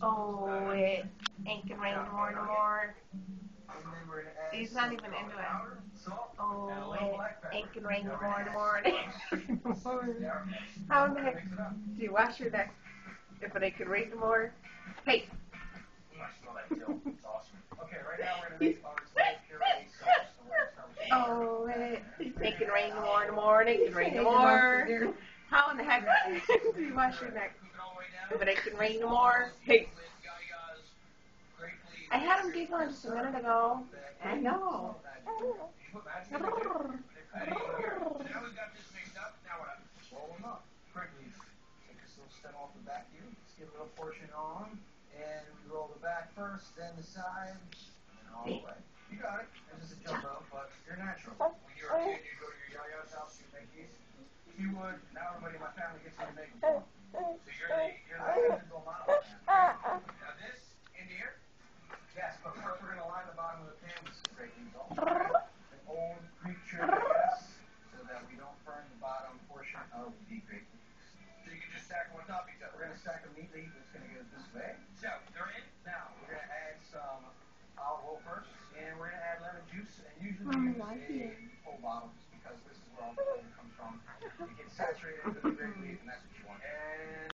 Oh, it ain't gonna rain no more. He's not even into it. Oh, it ain't gonna rain no more. How in the heck do you wash your neck if it ain't gonna rain no more? Hey. Oh, it ain't gonna rain no more. It ain't gonna rain no more. How in the heck do you wash your neck if it ain't gonna rain no more? Hey. I had him giggling just a minute ago. I know. Stem off the back here. Just give a little portion on, and we roll the back first, then the side, and all the way. You got it. This is a jump rope, but you're natural. When you were a kid, you go to your yaya's house, you make these. If you would, now everybody in my family gets to make them. So you're the physical model. Now this in here, yes, but first we're gonna line the bottom of the pan with some great results. An old Greek trick, I guess, so that we don't burn the bottom portion of the grape leaves. So you can just stack them on top of each other. We're going to stack them neatly. It's going to go this way. So they're in. Now we're going to add some olive oil first, and we're going to add lemon juice. And usually we use a full bottle just because this is where all the flavor comes from. It gets saturated with the grape leaf, and that's what you want. And